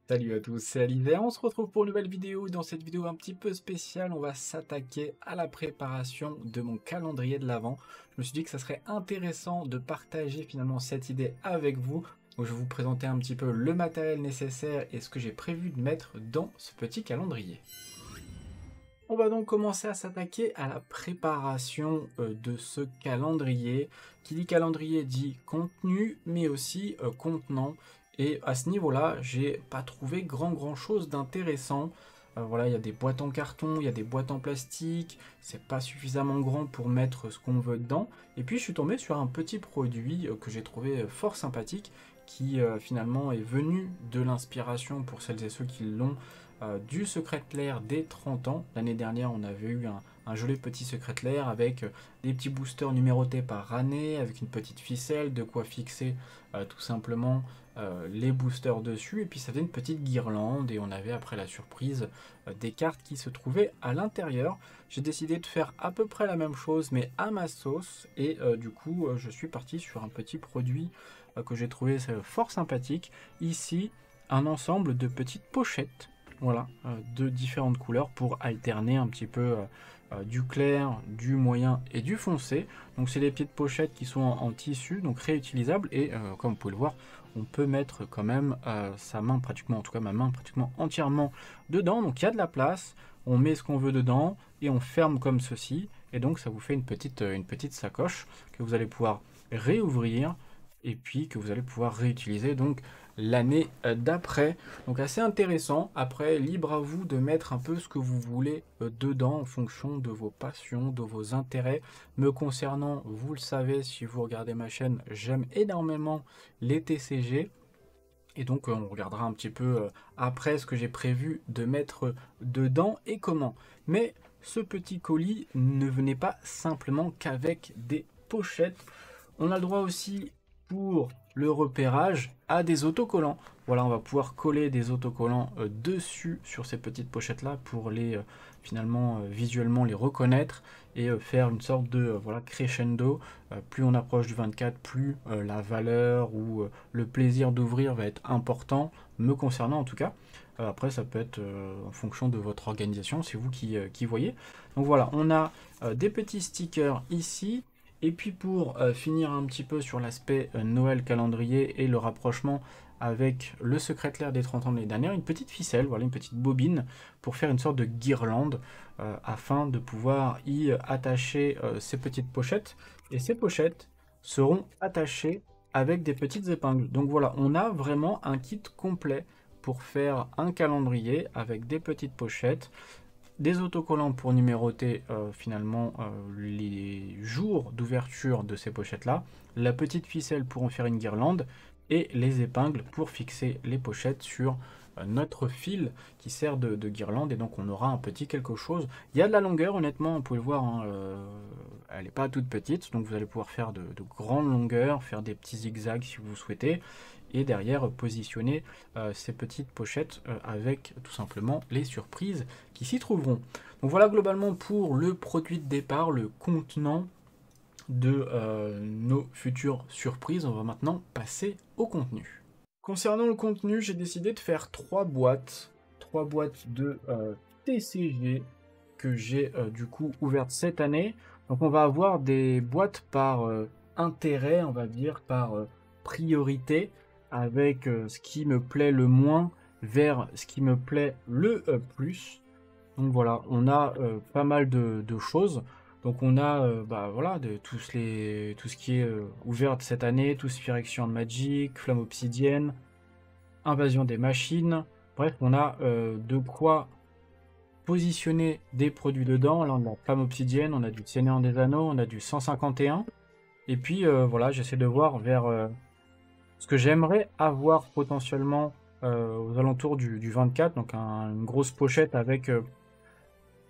Salut à tous, c'est Aliver, on se retrouve pour une nouvelle vidéo. Dans cette vidéo un petit peu spéciale, on va s'attaquer à la préparation de mon calendrier de l'Avent. Je me suis dit que ça serait intéressant de partager finalement cette idée avec vous. Donc je vais vous présenter un petit peu le matériel nécessaire et ce que j'ai prévu de mettre dans ce petit calendrier. On va donc commencer à s'attaquer à la préparation de ce calendrier. Qui dit calendrier dit contenu, mais aussi contenant. Et à ce niveau-là, j'ai pas trouvé grand chose d'intéressant. Voilà, il y a des boîtes en carton, il y a des boîtes en plastique. C'est pas suffisamment grand pour mettre ce qu'on veut dedans. Et puis je suis tombé sur un petit produit que j'ai trouvé fort sympathique, qui finalement est venu de l'inspiration pour celles et ceux qui l'ont du Secret-Lair des 30 ans. L'année dernière, on avait eu un joli petit Secret-Lair avec des petits boosters numérotés par année, avec une petite ficelle, de quoi fixer tout simplement les boosters dessus. Et puis ça faisait une petite guirlande et on avait après la surprise des cartes qui se trouvaient à l'intérieur. J'ai décidé de faire à peu près la même chose mais à ma sauce et du coup je suis parti sur un petit produit que j'ai trouvé fort sympathique. Ici, un ensemble de petites pochettes. Voilà, de différentes couleurs pour alterner un petit peu du clair, du moyen et du foncé. Donc c'est des petites pochettes qui sont en tissu, donc réutilisables. Et comme vous pouvez le voir, on peut mettre quand même sa main pratiquement, en tout cas ma main pratiquement entièrement dedans. Donc il y a de la place, on met ce qu'on veut dedans et on ferme comme ceci. Et donc ça vous fait une petite sacoche que vous allez pouvoir réouvrir et puis que vous allez pouvoir réutiliser donc l'année d'après. Donc assez intéressant. Après, libre à vous de mettre un peu ce que vous voulez dedans en fonction de vos passions, de vos intérêts. Me concernant, vous le savez, si vous regardez ma chaîne, j'aime énormément les TCG. Et donc on regardera un petit peu après ce que j'ai prévu de mettre dedans et comment. Mais ce petit colis ne venait pas simplement qu'avec des pochettes. On a le droit aussi pour le repérage à des autocollants. Voilà, on va pouvoir coller des autocollants dessus sur ces petites pochettes là pour les finalement visuellement les reconnaître et faire une sorte de voilà crescendo. Plus on approche du 24, plus la valeur ou le plaisir d'ouvrir va être important, me concernant en tout cas. Après, ça peut être en fonction de votre organisation, c'est vous qui voyez. Donc voilà, on a des petits stickers ici. Et puis pour finir un petit peu sur l'aspect Noël calendrier et le rapprochement avec le Secret-Lair des 30 ans de l'année dernière, une petite ficelle, voilà, une petite bobine pour faire une sorte de guirlande afin de pouvoir y attacher ces petites pochettes. Et ces pochettes seront attachées avec des petites épingles. Donc voilà, on a vraiment un kit complet pour faire un calendrier avec des petites pochettes, des autocollants pour numéroter finalement les jours d'ouverture de ces pochettes là, la petite ficelle pour en faire une guirlande et les épingles pour fixer les pochettes sur notre fil qui sert de guirlande, et donc on aura un petit quelque chose. Il y a de la longueur, honnêtement, vous pouvez le voir, hein, elle n'est pas toute petite, donc vous allez pouvoir faire de grandes longueurs, faire des petits zigzags si vous souhaitez, et derrière positionner ces petites pochettes avec tout simplement les surprises qui s'y trouveront. Donc voilà globalement pour le produit de départ, le contenant de nos futures surprises. On va maintenant passer au contenu. Concernant le contenu, j'ai décidé de faire trois boîtes de TCG que j'ai du coup ouvertes cette année. Donc on va avoir des boîtes par intérêt, on va dire, par priorité, avec ce qui me plaît le moins vers ce qui me plaît le plus. Donc voilà, on a pas mal de choses. Donc on a bah, voilà, tout ce qui est ouvert cette année, tout Sphyrexian Magic, Flamme Obsidienne, Invasion des Machines. Bref, on a de quoi positionner des produits dedans. Là on a Flamme Obsidienne, on a du Seigneur des Anneaux, on a du 151. Et puis voilà, j'essaie de voir vers ce que j'aimerais avoir potentiellement aux alentours du 24. Donc une grosse pochette avec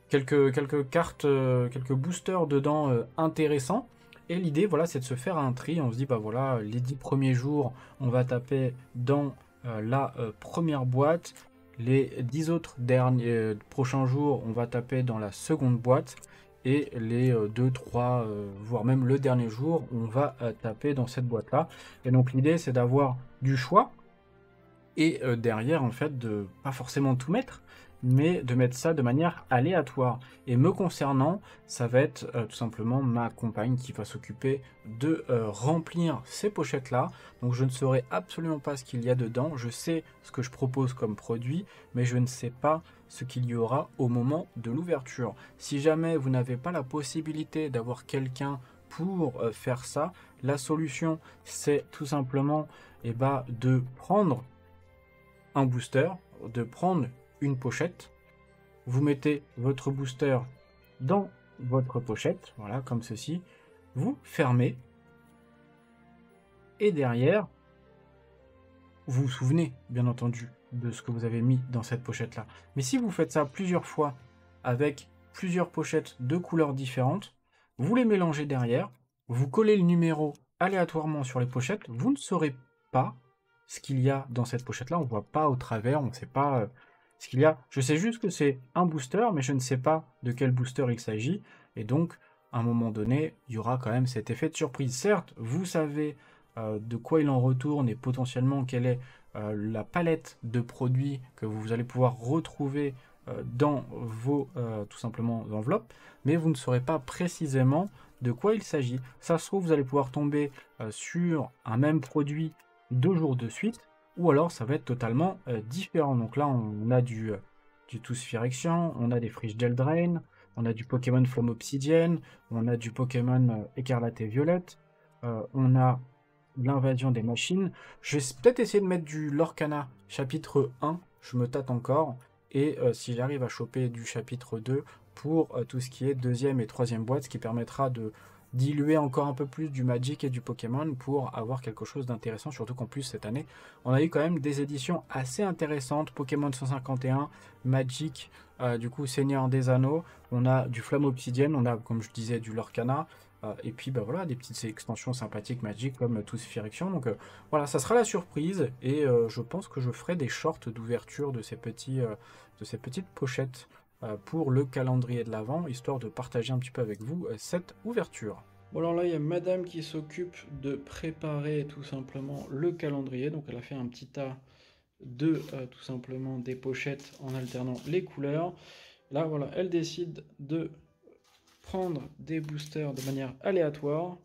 quelques cartes, quelques boosters dedans intéressants. Et l'idée, voilà, c'est de se faire un tri. On se dit, bah voilà, les 10 premiers jours, on va taper dans la première boîte. Les 10 autres derniers prochains jours, on va taper dans la seconde boîte. Et les 2, 3, voire même le dernier jour, on va taper dans cette boîte-là. Et donc l'idée, c'est d'avoir du choix Et derrière, en fait, de pas forcément tout mettre, mais de mettre ça de manière aléatoire. Et me concernant, ça va être tout simplement ma compagne qui va s'occuper de remplir ces pochettes-là. Donc je ne saurai absolument pas ce qu'il y a dedans. Je sais ce que je propose comme produit, mais je ne sais pas ce qu'il y aura au moment de l'ouverture. Si jamais vous n'avez pas la possibilité d'avoir quelqu'un pour faire ça, la solution, c'est tout simplement de prendre un booster, de prendre une pochette, vous mettez votre booster dans votre pochette, voilà, comme ceci, vous fermez, et derrière, vous vous souvenez, bien entendu, de ce que vous avez mis dans cette pochette-là. Mais si vous faites ça plusieurs fois, avec plusieurs pochettes de couleurs différentes, vous les mélangez derrière, vous collez le numéro aléatoirement sur les pochettes, vous ne saurez pas ce qu'il y a dans cette pochette-là, on ne voit pas au travers, on ne sait pas ce qu'il y a. Je sais juste que c'est un booster, mais je ne sais pas de quel booster il s'agit, et donc, à un moment donné, il y aura quand même cet effet de surprise. Certes, vous savez de quoi il en retourne, et potentiellement quelle est la palette de produits que vous allez pouvoir retrouver dans vos, tout simplement, enveloppes, mais vous ne saurez pas précisément de quoi il s'agit. Ça se trouve, vous allez pouvoir tomber sur un même produit 2 jours de suite, ou alors ça va être totalement différent. Donc là, on a du Tooth Firection, on a des Freeze Gel Drain, on a du Pokémon Flamme Obsidienne, on a du Pokémon Écarlate et Violette, on a l'invasion des machines. Je vais peut-être essayer de mettre du Lorcana chapitre 1, je me tâte encore, et si j'arrive à choper du chapitre 2 pour tout ce qui est 2e et 3e boîte, ce qui permettra de diluer encore un peu plus du Magic et du Pokémon pour avoir quelque chose d'intéressant, surtout qu'en plus cette année on a eu quand même des éditions assez intéressantes, Pokémon 151, Magic, du coup Seigneur des Anneaux, on a du Flamme Obsidienne, on a comme je disais du Lorcana, et puis voilà, des petites extensions sympathiques Magic comme Tooth Firection. Donc voilà, ça sera la surprise, et je pense que je ferai des shorts d'ouverture de ces petites pochettes pour le calendrier de l'Avent, histoire de partager un petit peu avec vous cette ouverture. Bon, alors là, il y a madame qui s'occupe de préparer tout simplement le calendrier. Donc elle a fait un petit tas de tout simplement des pochettes en alternant les couleurs. Là, voilà, elle décide de prendre des boosters de manière aléatoire.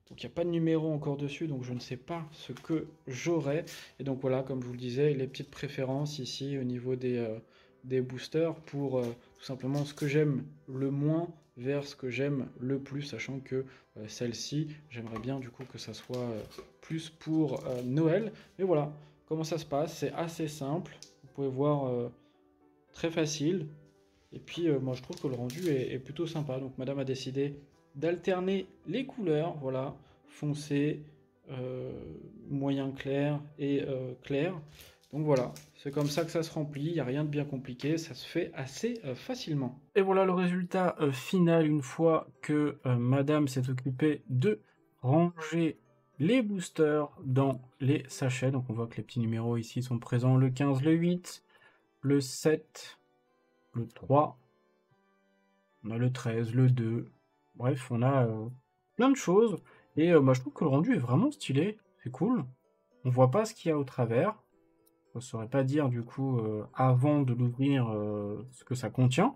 Donc il n'y a pas de numéro encore dessus, donc je ne sais pas ce que j'aurai. Et donc voilà, comme je vous le disais, les petites préférences ici au niveau des boosters pour tout simplement ce que j'aime le moins vers ce que j'aime le plus, sachant que celle-ci, j'aimerais bien du coup que ça soit plus pour Noël. Mais voilà, comment ça se passe, c'est assez simple, vous pouvez voir très facile. Et puis moi je trouve que le rendu est plutôt sympa, donc madame a décidé d'alterner les couleurs, voilà, foncé, moyen clair et clair. Donc voilà, c'est comme ça que ça se remplit, il n'y a rien de bien compliqué, ça se fait assez facilement. Et voilà le résultat final une fois que madame s'est occupée de ranger les boosters dans les sachets. Donc on voit que les petits numéros ici sont présents, le 15, le 8, le 7, le 3, on a le 13, le 2, bref, on a plein de choses, et je trouve que le rendu est vraiment stylé, c'est cool. On voit pas ce qu'il y a au travers, je ne saurais pas dire du coup avant de l'ouvrir ce que ça contient,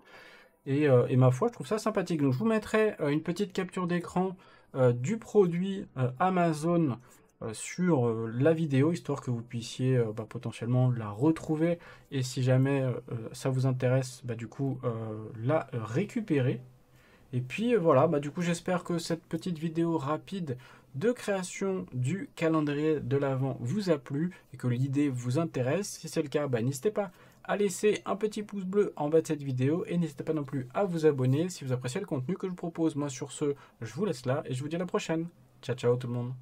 et ma foi, je trouve ça sympathique. Donc je vous mettrai une petite capture d'écran du produit Amazon sur la vidéo, histoire que vous puissiez potentiellement la retrouver, et si jamais ça vous intéresse, du coup la récupérer. Et puis voilà, du coup j'espère que cette petite vidéo rapide de création du calendrier de l'Avent vous a plu et que l'idée vous intéresse. Si c'est le cas, n'hésitez pas à laisser un petit pouce bleu en bas de cette vidéo, et n'hésitez pas non plus à vous abonner si vous appréciez le contenu que je propose. Moi sur ce, je vous laisse là et je vous dis à la prochaine. Ciao ciao tout le monde.